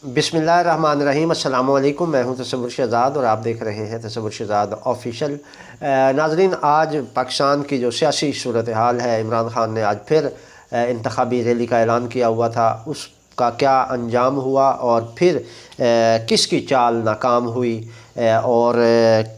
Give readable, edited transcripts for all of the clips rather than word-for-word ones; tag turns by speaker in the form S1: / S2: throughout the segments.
S1: बिस्मिल्लाहिर्रहमानिर्रहीम। अस्सलामु अलैकुम। मैं हूं तसव्वुर शहज़ाद और आप देख रहे हैं तसव्वुर शहज़ाद ऑफिशियल। नाज़रीन, आज पाकिस्तान की जो सियासी सूरत हाल है, इमरान खान ने आज फिर इंतखाबी रैली का ऐलान किया हुआ था, उसका क्या अंजाम हुआ और फिर किसकी चाल नाकाम हुई और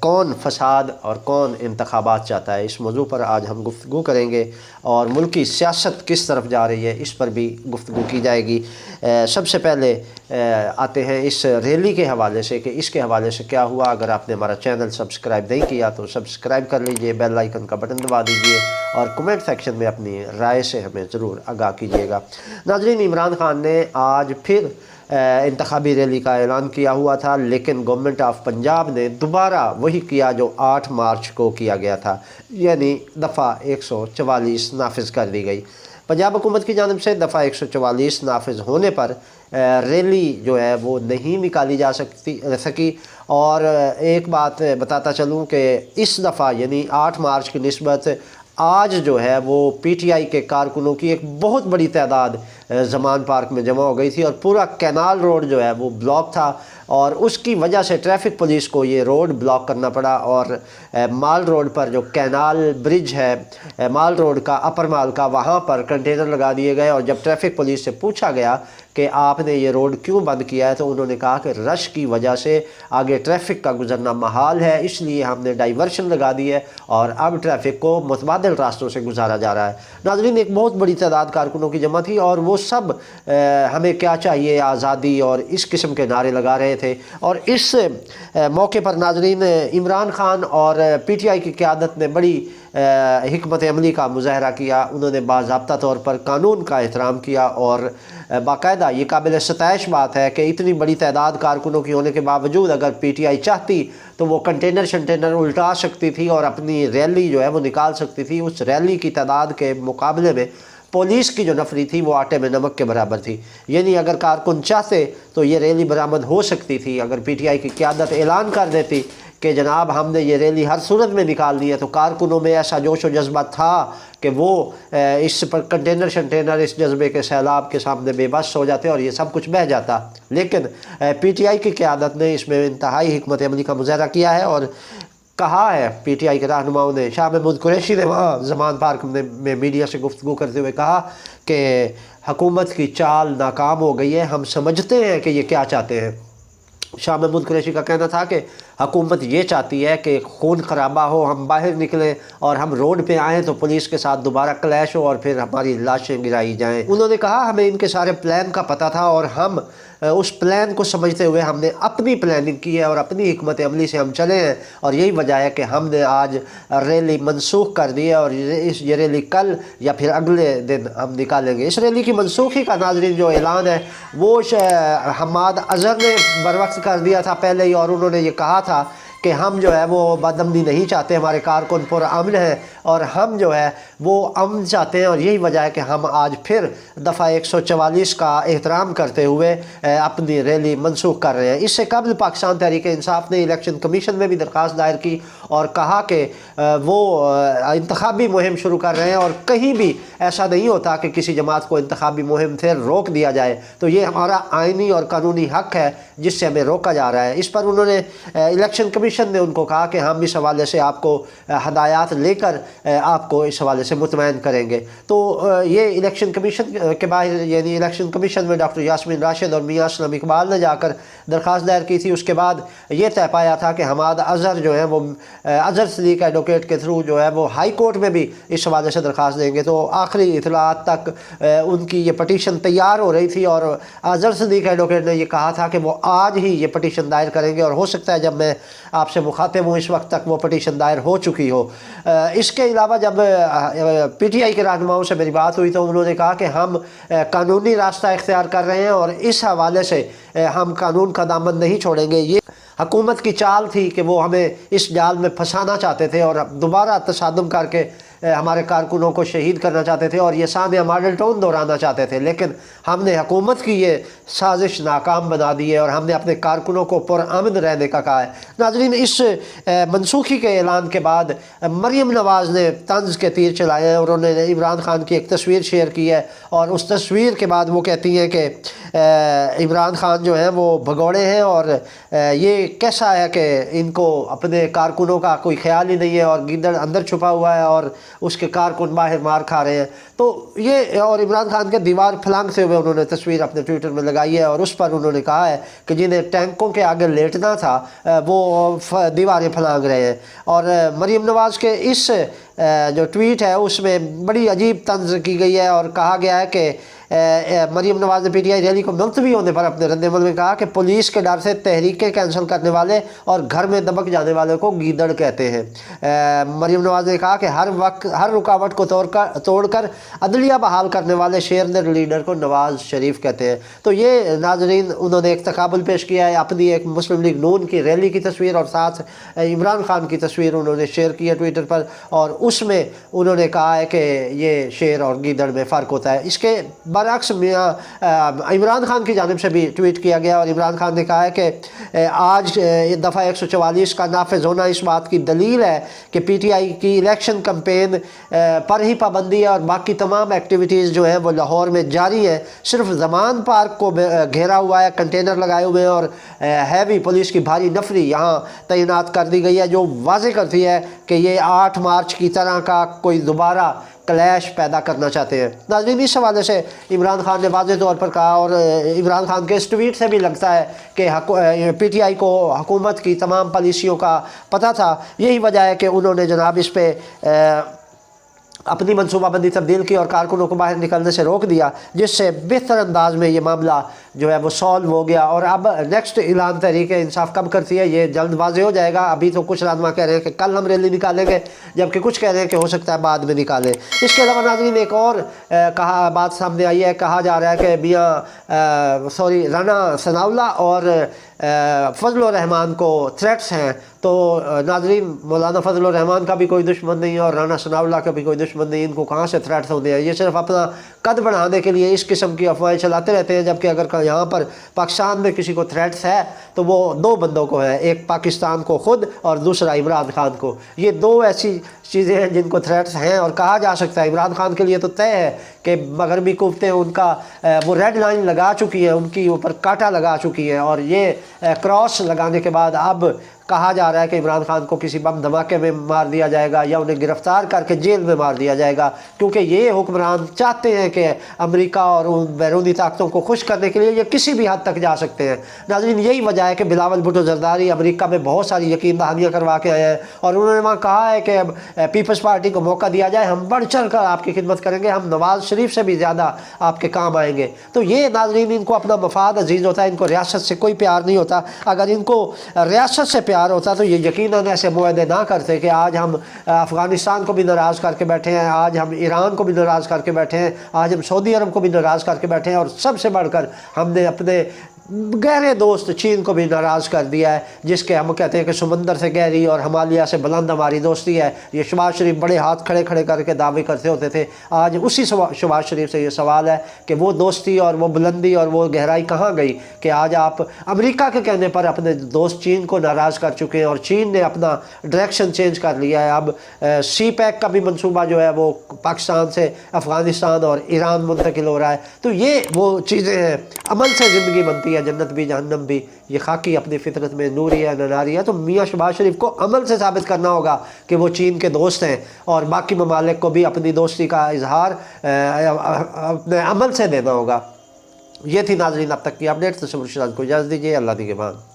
S1: कौन फसाद और कौन इंतखाबात चाहता है, इस मौजू पर आज हम गुफ्तगू करेंगे और मुल्की सियासत किस तरफ जा रही है इस पर भी गुफ्तगू की जाएगी। सबसे पहले आते हैं इस रैली के हवाले से कि इसके हवाले से क्या हुआ। अगर आपने हमारा चैनल सब्सक्राइब नहीं किया तो सब्सक्राइब कर लीजिए, बेल आइकन का बटन दबा दीजिए और कमेंट सेक्शन में अपनी राय से हमें ज़रूर आगाह कीजिएगा। नाज़रीन, इमरान खान ने आज फिर इंतखाबी रैली का ऐलान किया हुआ था, लेकिन गवर्नमेंट ऑफ पंजाब ने दोबारा वही किया जो 8 मार्च को किया गया था, यानी दफ़ा 144 नाफिज कर दी गई। पंजाब हुकूमत की जानिब से दफ़ा 144 नाफिज होने पर रैली जो है वो नहीं निकाली जा सकी। और एक बात बताता चलूँ कि इस दफ़ा यानी 8 मार्च की निस्बत आज जो है वो पीटीआई के कारकुनों की एक बहुत बड़ी तादाद ज़मान पार्क में जमा हो गई थी और पूरा कैनाल रोड जो है वो ब्लॉक था और उसकी वजह से ट्रैफिक पुलिस को ये रोड ब्लॉक करना पड़ा। और माल रोड पर जो कैनाल ब्रिज है, माल रोड का, अपर माल का, वहाँ पर कंटेनर लगा दिए गए और जब ट्रैफिक पुलिस से पूछा गया कि आपने ये रोड क्यों बंद किया है तो उन्होंने कहा कि रश की वजह से आगे ट्रैफिक का गुजरना महाल है, इसलिए हमने डाइवर्शन लगा दी है और अब ट्रैफिक को मुतबादिल रास्तों से गुजारा जा रहा है। नाज़रीन, एक बहुत बड़ी तादाद कारकुनों की जमा थी और वो सब हमें क्या चाहिए, आज़ादी और इस किस्म के नारे लगा रहे थे। और इस मौके पर नाज़रीन, इमरान खान और पीटीआई की क़यादत ने बड़ी हिकमत अमली का मुज़ाहरा किया। उन्होंने बाज़ाब्ता तौर पर कानून का एहतराम किया और बाकायदा ये काबिल सताइश बात है कि इतनी बड़ी तादाद कारकुनों की होने के बावजूद अगर पीटीआई चाहती तो वो कंटेनर शंटेनर उल्टा सकती थी और अपनी रैली जो है वो निकाल सकती थी। उस रैली की तादाद के मुकाबले में पुलिस की जो नफरी थी वो आटे में नमक के बराबर थी। यानी अगर कारकुन चाहते तो ये रैली बरामद हो सकती थी। अगर पीटीआई की क़यादत ऐलान कर देती कि जनाब हमने ये रैली हर सूरत में निकालनी है, तो कारकुनों में ऐसा जोश व जज्बा था कि वो इस पर कंटेनर शंटेनर इस जज्बे के सैलाब के सामने बेबस हो जाते और ये सब कुछ बह जाता। लेकिन पीटीआई की क़यादत ने इसमें इंतहाई हिकमत अमली का मुज़ाहरा किया है और कहा है, पीटीआई के रहनुमाओं ने, शाह महमूद कुरैशी ने वहाँ ज़मान पार्क में मीडिया से गुफ्तगू करते हुए कहा कि हुकूमत की चाल नाकाम हो गई है, हम समझते हैं कि ये क्या चाहते हैं। शाह महमूद कुरैशी का कहना था कि हुकूमत ये चाहती है कि खून खराबा हो, हम बाहर निकलें और हम रोड पे आएँ तो पुलिस के साथ दोबारा क्लैश हो और फिर हमारी लाशें गिराई जाएं। उन्होंने कहा हमें इनके सारे प्लान का पता था और हम उस प्लान को समझते हुए हमने अपनी प्लानिंग की है और अपनी हिकमत अमली से हम चले हैं और यही वजह है कि हमने आज रैली मनसूख कर दी है और ये रैली कल या फिर अगले दिन हम निकालेंगे। इस रैली की मनसूखी का नाज़रीन जो ऐलान है वो हमाद अज़हर ने बरवक्त कर दिया था पहले ही और उन्होंने ये कहा था कि हम जो है वो बदअमनी नहीं चाहते, हमारे कारकुन पुरअमन हैं और हम जो है वो अमन चाहते हैं और यही वजह है कि हम आज फिर दफ़ा 144 का एहतराम करते हुए अपनी रैली मनसूख कर रहे हैं। इससे कबल पाकिस्तान तहरीक इंसाफ ने इलेक्शन कमीशन में भी दरख्वास्त दायर की और कहा कि वो इंतखाबी मुहिम शुरू कर रहे हैं और कहीं भी ऐसा नहीं होता कि किसी जमात को इंतखाबी मुहिम से रोक दिया जाए, तो ये हमारा आइनी और कानूनी हक़ है जिससे हमें रोका जा रहा है। इस पर उन्होंने इलेक्शन कमीशन ने उनको कहा कि हम इस हवाले से आपको हदायत लेकर आपको इस हवाले से मुतमईन करेंगे। तो ये इलेक्शन कमीशन के बाहर यानी इलेक्शन कमीशन में डॉक्टर यास्मीन राशिद और मियां असलम इकबाल ने जाकर दरख्वास्त दायर की थी। उसके बाद ये तय पाया था कि हमाद अज़हर जो है वो अज़हर सदीक एडवोकेट के थ्रू जो है वो हाई कोर्ट में भी इस हवाले से दरख्वास्त देंगे। तो आखिरी इतलात तक उनकी ये पटिशन तैयार हो रही थी और अज़हर सदीक एडवोकेट ने ये कहा था कि वो आज ही ये पटिशन दायर करेंगे और हो सकता है जब मैं आपसे मुखातिब हूँ इस वक्त तक वो पटिशन दायर हो चुकी हो। इसके अलावा जब पीटीआई के रहनुमाओं से मेरी बात हुई तो उन्होंने कहा कि हम कानूनी रास्ता इख्तियार कर रहे हैं और इस हवाले से हम कानून का दामन नहीं छोड़ेंगे। ये हुकूमत की चाल थी कि वो हमें इस जाल में फंसाना चाहते थे और दोबारा तसादम करके ہمارے کارکنوں کو شہید کرنا چاہتے تھے اور یہ سانیہ ماڈل ٹاؤن دہرانا چاہتے تھے، لیکن ہم نے حکومت کی یہ سازش ناکام بنا دی ہے اور ہم نے اپنے کارکنوں کو پرامن رہنے کا کہا ہے۔ ناظرین، اس منسوخی کے اعلان کے بعد مریم نواز نے طنز کے تیر چلائے ہیں اور انہوں نے عمران خان کی ایک تصویر شیئر کی ہے، اور اس تصویر کے بعد وہ کہتی ہیں کہ عمران خان جو ہیں وہ بھگوڑے ہیں اور یہ کیسا ہے کہ ان کو اپنے کارکنوں کا کوئی خیال ہی نہیں ہے اور گیدڑ اندر چھپا ہوا ہے اور اس کے کارکن باہر مار کھا رہے ہیں۔ تو یہ، اور عمران خان کے دیوار پھلانگتے ہوئے انہوں نے تصویر اپنے ٹویٹر میں لگائی ہے اور اس پر انہوں نے کہا ہے کہ جنہیں ٹینکوں کے آگے لیٹنا تھا وہ دیواریں پھلانگ رہے ہیں۔ اور مریم نواز کے اس جو ٹویٹ ہے اس میں بڑی عجیب طنز کی گئی ہے اور کہا گیا ہے کہ مریم نواز نے پی ٹی آئی ریلی کو ملتوی ہونے پر اپنے رد عمل میں کہا کہ پولیس کے ڈر سے تحریکیں کینسل کرنے والے اور گھر میں دبک جانے والے کو گیدڑ کہتے ہیں۔ مریم نواز نے کہا کہ ہر رکاوٹ کو توڑ کر عدلیہ بحال کرنے والے شیرنر لیڈر کو نواز شریف کہتے ہیں۔ تو یہ ناظرین انہوں نے ایک تقابل پیش کیا ہے، اپنی ایک مسلم لیگ نون کی ریلی کی تصویر اور ساتھ عمران خان کی تصویر انہوں نے شیئر کی ہے ٹویٹر پر، اور اس میں انہوں نے کہا ہے کہ یہ شیر اور گیدڑ میں فرق ہوتا ہے۔ اس کے برعکس عمران خان کی جانب سے بھی ٹویٹ کیا گیا اور عمران خان نے کہا ہے کہ آج دفعہ 144 کا نافذ ہونا اس بات کی دلیل ہے کہ پی ٹی آئی کی الیکشن کمپین پر ہی پابندی ہے اور باقی تمام ایکٹیویٹیز جو ہیں وہ لاہور میں جاری ہیں۔ صرف زمان پارک کو گھیرا ہوا ہے، کنٹینر لگائے ہوئے ہیں اور ہیوی پولیس کی بھاری نفری یہاں تعینات کر دی گئی ہے، جو واضح کرتی ہے کہ یہ 8 مارچ کی طرح کا کوئی دوبارہ کلیش پیدا کرنا چاہتے ہیں۔ ناظرین، اس حوالے سے عمران خان نے واضح طور پر کہا، اور عمران خان کے اس ٹویٹ سے بھی لگتا ہے کہ پی ٹی آئی کو حکومت کی تمام پالیسیوں کا پتہ تھا، یہی وجہ ہے کہ انہوں نے جناب اس پہ اپنی منصوبہ بندی تبدیل کی اور کارکنوں کو باہر نکلنے سے روک دیا، جس سے بہتر انداز میں یہ معاملہ جو ہے وہ سالو ہو گیا۔ اور اب نیکسٹ اعلان تحریک انصاف کب کرتی ہے یہ جلد واضح ہو جائے گا۔ ابھی تو کچھ رہنما کہہ رہے ہیں کہ کل ہم ریلی نکالیں گے، جبکہ کچھ کہہ رہے ہیں کہ ہو سکتا ہے بعد میں نکالیں۔ اس کے علاوہ ناظرین ایک اور بات سامنے آئی ہے، کہا جا رہا ہے کہ رانا ثناء اللہ اور فضل الرحمان کو تھریٹس ہیں۔ تو ناظرین، مولانا فضل الرحمان کا بھی کوئی دشمن نہیں ہے اور رانا ثناء اللہ کا بھی کوئی دشمن نہیں، ان کو کہاں سے تھریٹس ہوتے ہیں؟ یہ صرف اپنا قد بڑھانے کے لیے اس قسم کی افواہیں چلاتے رہتے ہیں، جبکہ اگر یہاں پر پاکستان میں کسی کو تھریٹس ہے تو وہ 2 بندوں کو ہے، ایک پاکستان کو خود اور دوسرا عمران خان کو۔ یہ 2 ایسی چیزیں ہیں جن کو تھریٹس ہیں، اور کہا جا سکتا ہے عمران خان کے لیے تو طے ہے کہ مغربی قوتیں ان کا وہ ریڈ لائن لگا چکی ہیں، ان کی اوپر کانٹا لگا چکی ہیں، اور یہ کراس لگانے کے بعد اب کہا جا رہا ہے کہ عمران خان کو کسی بم دھماکے میں مار دیا جائے گا یا انہیں گرفتار کر کے جیل میں مار دیا جائے گا، کیونکہ یہ حکمران چاہتے ہیں کہ امریکہ اور ان بیرونی طاقتوں کو خوش کرنے کے لیے یہ کسی بھی حد تک جا سکتے ہیں۔ ناظرین، یہی وجہ ہے کہ بلاول بھٹو زرداری امریکہ میں بہت ساری یقین دہانیاں کروا کے آئے ہیں اور انہوں نے وہاں کہا ہے کہ اب پیپلز پارٹی کو موقع دیا جائے، ہم بڑھ چڑھ کر آپ کی خدمت کریں گے، ہم نواز شریف سے بھی زیادہ آپ کے کام آئیں گے۔ تو یہ ناظرین، ان کو اپنا مفاد عزیز ہوتا ہے، ان کو ریاست سے کوئی پیار نہیں ہوتا۔ اگر ان کو ریاست سے پیار ہوتا تو یہ یقیناً ایسے معاہدے نہ کرتے کہ آج ہم افغانستان کو بھی ناراض کر کے بیٹھے ہیں، آج ہم ایران کو بھی ناراض کر کے بیٹھے ہیں، آج ہم سعودی عرب کو بھی ناراض کر کے بیٹھے ہیں، اور سب سے بڑھ کر ہم نے اپنے گہرے دوست چین کو بھی ناراض کر دیا ہے، جس کے ہم کہتے ہیں کہ سمندر سے گہری اور ہمالیہ سے بلند ہماری دوستی ہے۔ یہ شہباز شریف بڑے ہاتھ کھڑے کھڑے کر کے دعوے کرتے ہوتے تھے، آج اسی شہباز شریف سے یہ سوال ہے کہ وہ دوستی اور وہ بلندی اور وہ گہرائی کہاں گئی کہ آج آپ امریکہ کے کہنے پر اپنے دوست چین کو ناراض کر چکے ہیں اور چین نے اپنا ڈائریکشن چینج کر لیا ہے۔ اب سی پیک کا بھی منصوبہ جو ہے وہ پاکستان سے افغانستان اور ایران منتقل ہو رہا ہے۔ تو یہ وہ چیزیں ہیں، عمل سے زندگی بنتی ہے، جنت بھی جہنم بھی۔ یہ خاکی اپنی فطرت میں نوری ہے نہ ناری ہے، تو میاں شہباز شریف کو عمل سے ثابت کرنا ہوگا کہ وہ چین کے دوست ہیں، اور باقی ممالک کو بھی اپنی دوستی کا اظہار اپنے عمل سے دینا ہوگا۔ یہ تھی ناظرین اب تک کی اپڈیٹ۔ تصور شدہ کو اجازت دیجیے، اللہ نگہبان۔